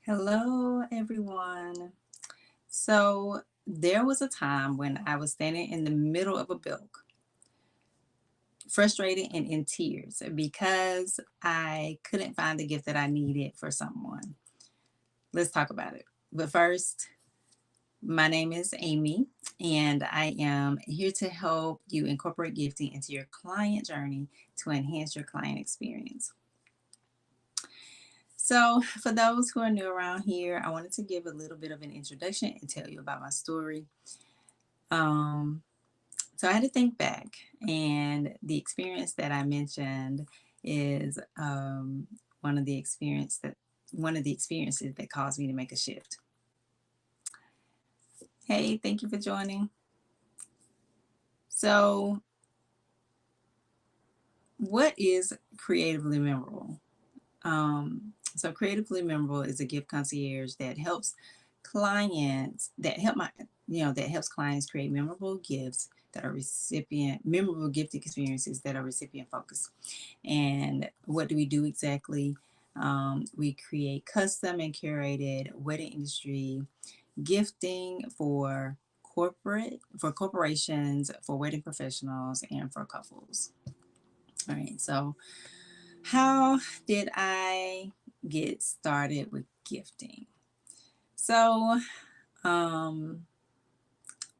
Hello, everyone. So, there was a time when I was standing in the middle of a book, frustrated and in tears because I couldn't find the gift that I needed for someone. Let's talk about it. But first, my name is Amy, and I am here to help you incorporate gifting into your client journey to enhance your client experience. So, for those who are new around here, I wanted to give a little bit of an introduction and tell you about my story. Um, so I had to think back, and the experience that I mentioned is one of the experience that one of the experiences that caused me to make a shift. Hey, thank you for joining. So, what is creatively memorable? So Creatively Memorable is a gift concierge that helps clients that help my that helps clients create memorable gift experiences that are recipient focused. And what do we do exactly? We create custom and curated wedding industry gifting for corporations, for wedding professionals, and for couples. All right, so how did I get started with gifting? So, um,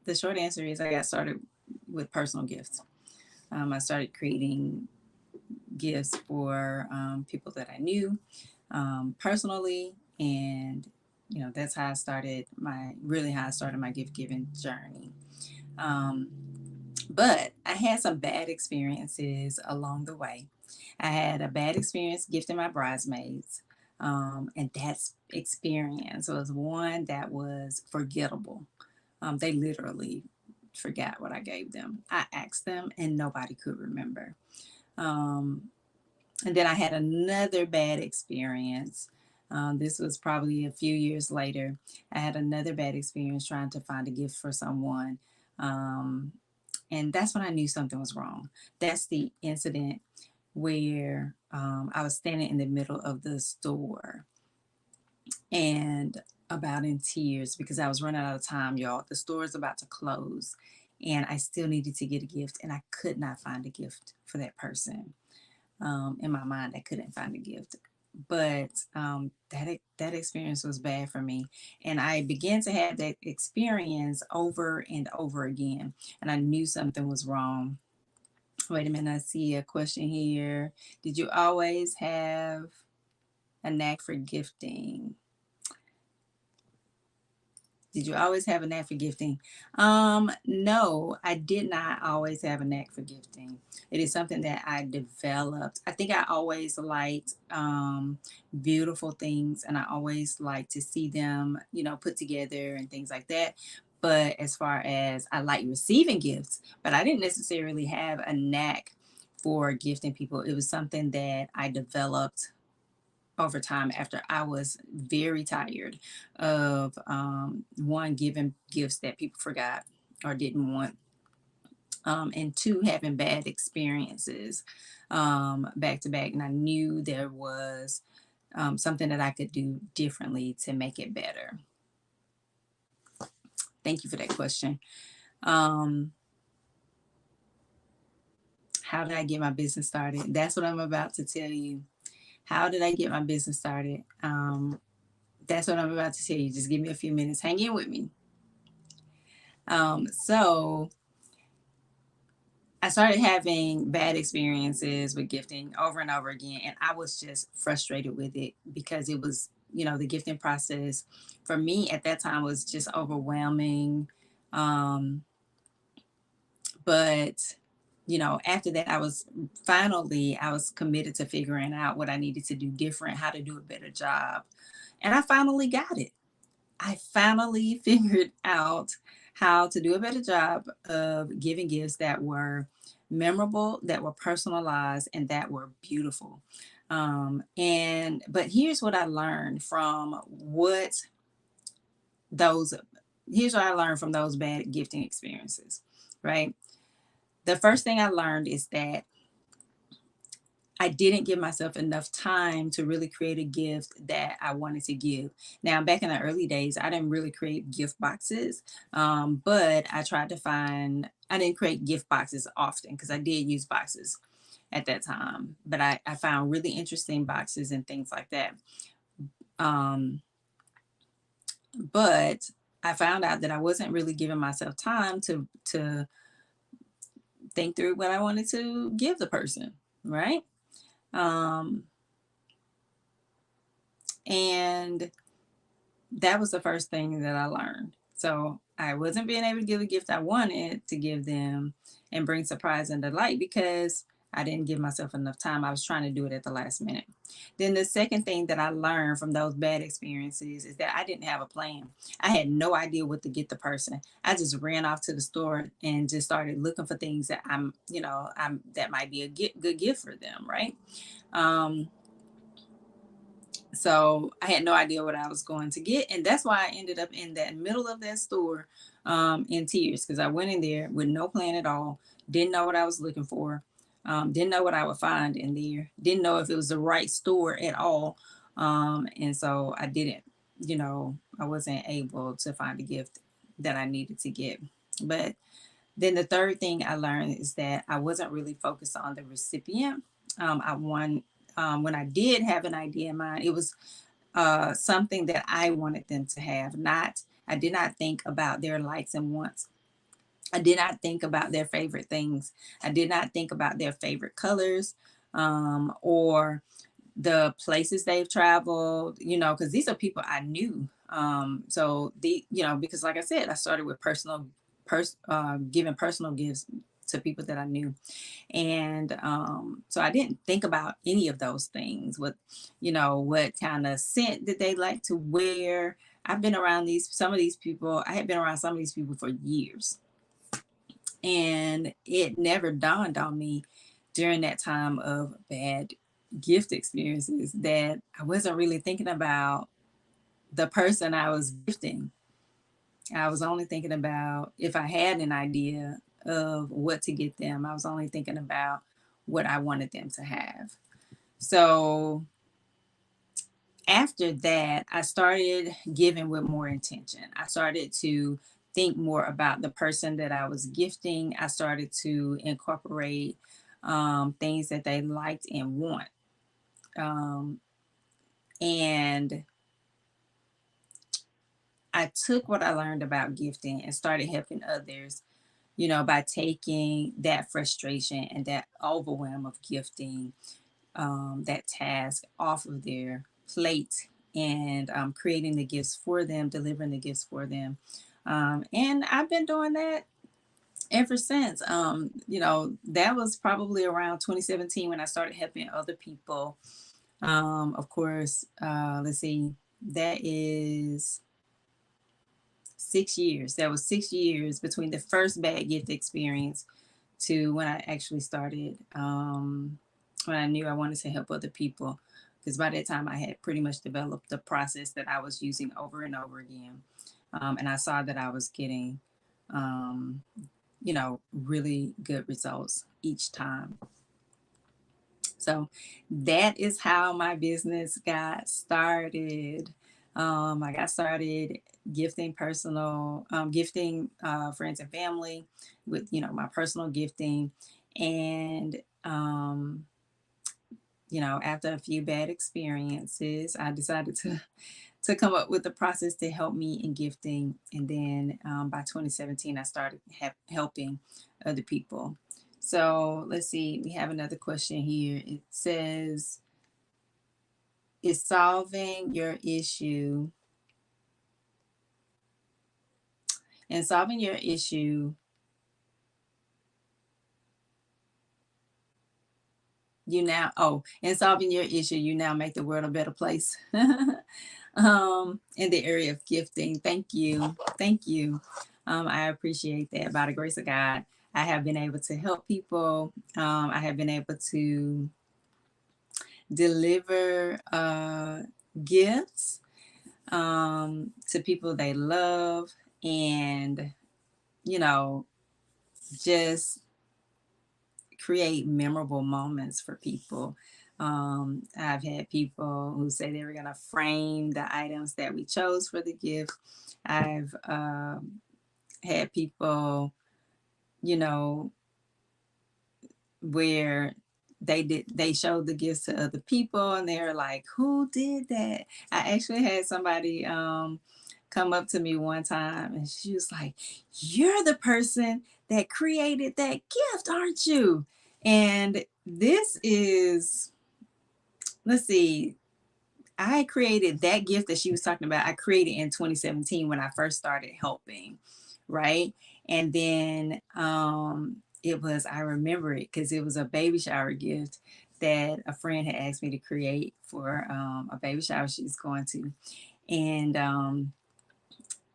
the short answer is I got started with personal gifts. I started creating gifts for people that I knew personally, and that's how I started my gift giving journey. Um, but I had some bad experiences along the way. I had a bad experience gifting my bridesmaids. And that experience was one that was forgettable. They literally forgot what I gave them. I asked them and nobody could remember. Um, and then I had another bad experience. This was probably a few years later. I had another bad experience trying to find a gift for someone. Um, and that's when I knew something was wrong. That's the incident where I was standing in the middle of the store and about in tears because I was running out of time, y'all. The store is about to close, and I still needed to get a gift, and I could not find a gift for that person. In my mind, I couldn't find a gift. But that experience was bad for me, and I began to have that experience over and over again, and I knew something was wrong. Wait a minute, I see a question here. Did you always have a knack for gifting? Did you always have a knack for gifting? No, I did not always have a knack for gifting. It is something that I developed. I think I always liked beautiful things, and I always like to see them, put together and things like that. But as far as I like receiving gifts, but I didn't necessarily have a knack for gifting people. It was something that I developed over time after I was very tired of one, giving gifts that people forgot or didn't want, and two, having bad experiences back to back. And I knew there was something that I could do differently to make it better. Thank you for that question. Um, how did I get my business started? That's what I'm about to tell you. How did I get my business started? That's what I'm about to tell you. Just give me a few minutes. Hang in with me. So I started having bad experiences with gifting over and over again, and I was just frustrated with it because it was, the gifting process for me at that time was just overwhelming. Um, but after that, I was committed to figuring out what I needed to do different, how to do a better job, and I finally got it. I finally figured out how to do a better job of giving gifts that were memorable, that were personalized, and that were beautiful. And but here's what I learned from those. Here's what I learned from those bad gifting experiences. Right. The first thing I learned is that I didn't give myself enough time to really create a gift that I wanted to give. Now, back in the early days, I didn't really create gift boxes, but I tried to find, I didn't create gift boxes often because I did use boxes at that time, but I found really interesting boxes and things like that. Um, but I found out that I wasn't really giving myself time to think through what I wanted to give the person, right? Um, and that was the first thing that I learned. So I wasn't being able to give the gift I wanted to give them and bring surprise and delight because I didn't give myself enough time. I was trying to do it at the last minute. Then the second thing that I learned from those bad experiences is that I didn't have a plan. I had no idea what to get the person. I just ran off to the store and just started looking for things that I'm that might be a good gift for them, right? Um, so I had no idea what I was going to get. And that's why I ended up in that middle of that store in tears because I went in there with no plan at all, didn't know what I was looking for, didn't know what I would find in there, didn't know if it was the right store at all. And so I didn't, I wasn't able to find a gift that I needed to get. But then the third thing I learned is that I wasn't really focused on the recipient. I want When I did have an idea in mind, it was something that I wanted them to have. Not, I did not think about their likes and wants. I did not think about their favorite things. I did not think about their favorite colors or the places they've traveled, because these are people I knew. Because like I said, I started with giving personal gifts to people that I knew. And so I didn't think about any of those things. What kind of scent did they like to wear? I've been around some of these people. I had been around some of these people for years. And it never dawned on me during that time of bad gift experiences that I wasn't really thinking about the person I was gifting. I was only thinking about if I had an idea of what to get them, I was only thinking about what I wanted them to have. So after that, I started giving with more intention. I started to think more about the person that I was gifting. I started to incorporate things that they liked and want. Um, and I took what I learned about gifting and started helping others, by taking that frustration and that overwhelm of gifting, that task off of their plate and creating the gifts for them, delivering the gifts for them. And I've been doing that ever since. That was probably around 2017 when I started helping other people. Of course, let's see, that is 6 years. That was 6 years between the first bad gift experience to when I actually started, when I knew I wanted to help other people. Because by that time, I had pretty much developed the process that I was using over and over again. And I saw that I was getting, um, really good results each time. So that is how my business got started. I got started gifting friends and family with, my personal gifting. And, after a few bad experiences, I decided to come up with a process to help me in gifting. And then by 2017, I started helping other people. So let's see, we have another question here. It says, is solving your issue and solving your issue, in solving your issue, you now make the world a better place. In the area of gifting. Thank you. Thank you. I appreciate that. By the grace of God, I have been able to help people. I have been able to deliver gifts to people they love and, just create memorable moments for people. I've had people who say they were going to frame the items that we chose for the gift. I've had people, you know, where they showed the gifts to other people and they're like, who did that? I actually had somebody come up to me one time and she was like, you're the person that created that gift, aren't you? And this is, let's see, I created that gift that she was talking about. I created in 2017 when I first started helping, right? And then it was, I remember it because it was a baby shower gift that a friend had asked me to create for a baby shower she's going to. And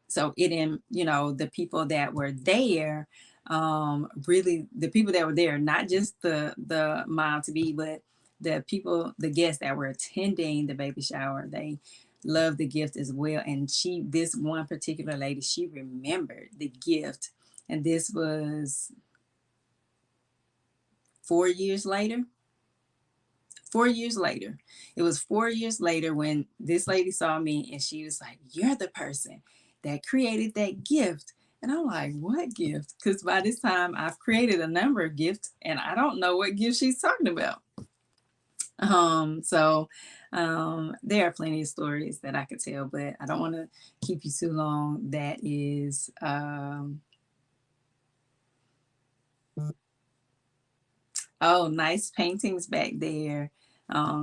so it in, you know, the people that were there, really the people that were there, not just the mom to be, but the people, the guests that were attending the baby shower, they loved the gift as well. And this one particular lady, she remembered the gift. And this was 4 years later. 4 years later. It was 4 years later when this lady saw me and she was like, you're the person that created that gift. And I'm like, what gift? Because by this time I've created a number of gifts and I don't know what gift she's talking about. So there are plenty of stories that I could tell, but I don't want to keep you too long. That is oh, nice paintings back there.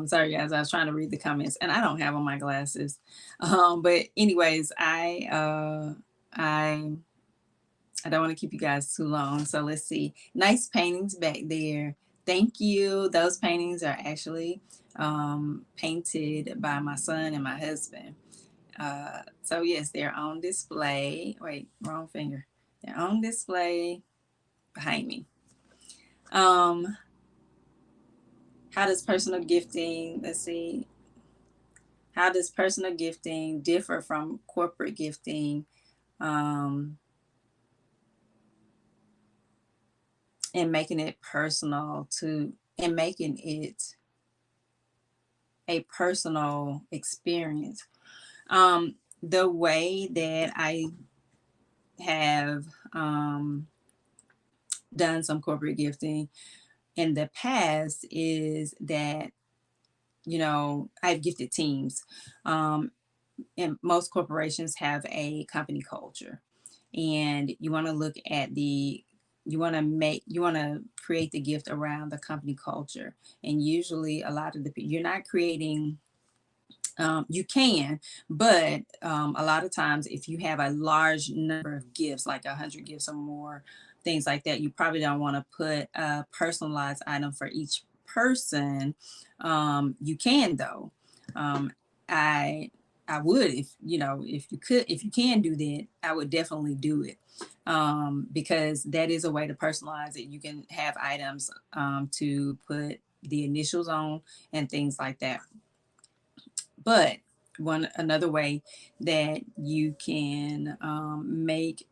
Sorry guys, I was trying to read the comments and I don't have on my glasses. But anyways, I I don't want to keep you guys too long. So let's see. Nice paintings back there. Thank you. Those paintings are actually painted by my son and my husband. So yes, they're on display. Wait, wrong finger. They're on display behind me. Um, how does personal gifting, let's see, how does personal gifting differ from corporate gifting, um, and making it personal to, and making it a personal experience? The way that I have done some corporate gifting in the past is that, you know, I've gifted teams. Um, and most corporations have a company culture. And you want to look at you want to create the gift around the company culture. And usually a lot of the you're not creating, you can, but a lot of times if you have a large number of gifts, like 100 gifts or more, things like that, you probably don't want to put a personalized item for each person. You can though. Um, I I would, if you know, if you could, if you can do that, I would definitely do it, because that is a way to personalize it. You can have items to put the initials on and things like that. But one another way that you can make,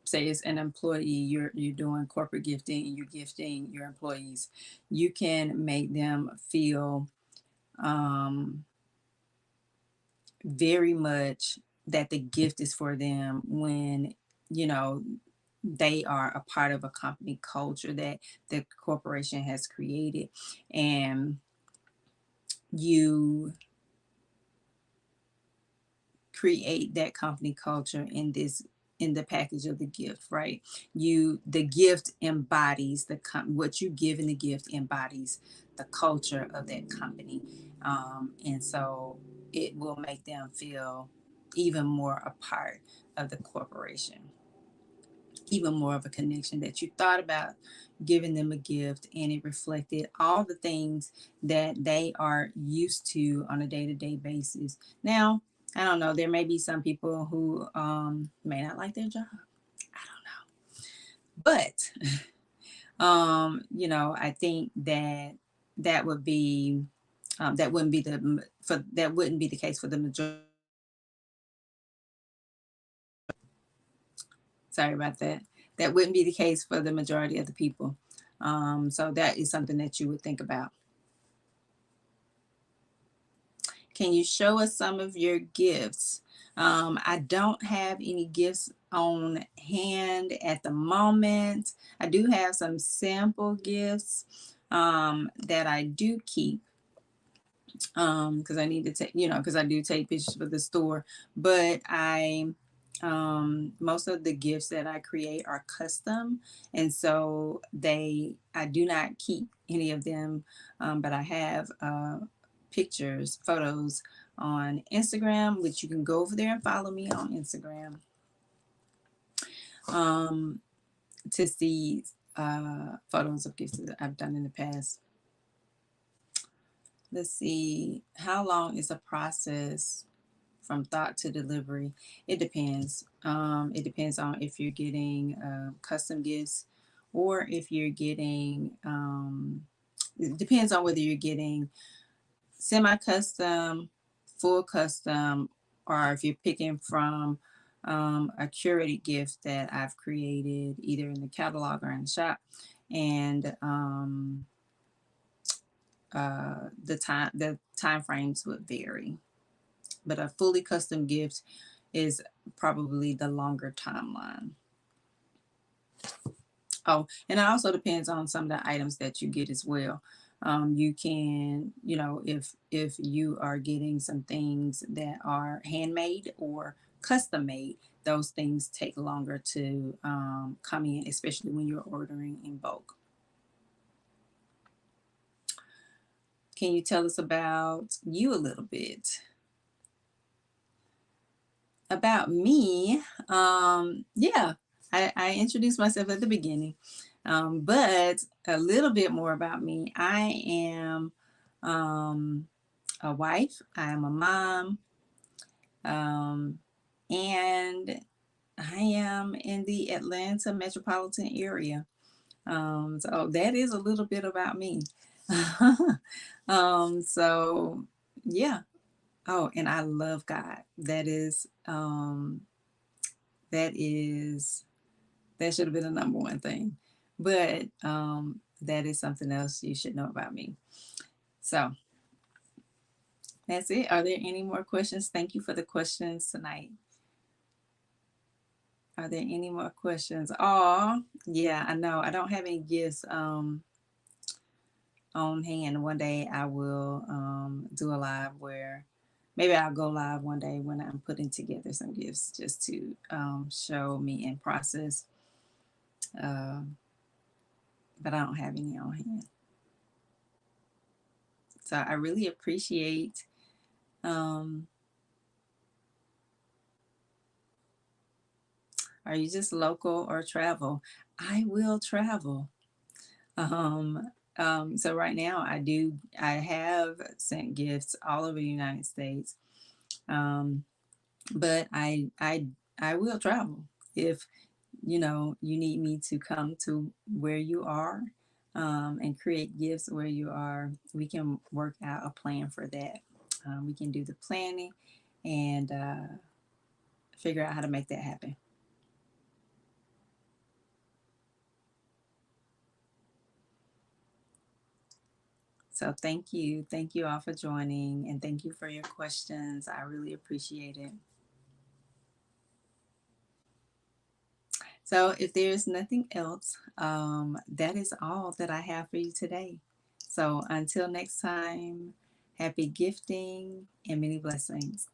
say it's an employee, you're doing corporate gifting and you're gifting your employees, you can make them feel um, very much that the gift is for them when, you know, they are a part of a company culture that the corporation has created. And you create that company culture in the package of the gift, right? The gift embodies what you give in the gift embodies the culture of that company. And so it will make them feel even more a part of the corporation, even more of a connection, that you thought about giving them a gift and it reflected all the things that they are used to on a day-to-day basis. Now, I don't know, there may be some people who may not like their job. I don't know. But you know, I think that that would be that wouldn't be the case for the majority. Sorry about that. That wouldn't be the case for the majority of the people. So that is something that you would think about. Can you show us some of your gifts? I don't have any gifts on hand at the moment. I do have some sample gifts that I do keep because I need to take, because I do take pictures for the store. But most of the gifts that I create are custom, and so I do not keep any of them, but I have pictures, photos on Instagram, which you can go over there and follow me on Instagram um, to see photos of gifts that I've done in the past. Let's see, how long is a process from thought to delivery? It depends. It depends on if you're getting custom gifts or if you're getting, it depends on whether you're getting semi-custom, full custom, or if you're picking from a curated gift that I've created either in the catalog or in the shop. And the time frames would vary, but a fully custom gift is probably the longer timeline. Oh, and it also depends on some of the items that you get as well. You can, if you are getting some things that are handmade or custom made, those things take longer to come in, especially when you're ordering in bulk. Can you tell us about you a little bit? About me, yeah, I introduced myself at the beginning, but a little bit more about me. I am a wife, I am a mom, um, and I am in the Atlanta metropolitan area. So that is a little bit about me. So yeah. Oh, and I love God. That is that should have been the number one thing. But that is something else you should know about me. So that's it. Are there any more questions? Thank you for the questions tonight. Are there any more questions? Oh, yeah, I know. I don't have any gifts on hand. One day I will do a live where maybe I'll go live one day when I'm putting together some gifts just to show me in process. Um, but I don't have any on hand. So I really appreciate um, are you just local or travel? I will travel. Um, so right now I have sent gifts all over the United States. Um, but I will travel if you need me to come to where you are and create gifts where you are. We can work out a plan for that. We can do the planning and figure out how to make that happen. So thank you all for joining, and thank you for your questions. I really appreciate it. So if there's nothing else, that is all that I have for you today. So until next time, happy gifting and many blessings.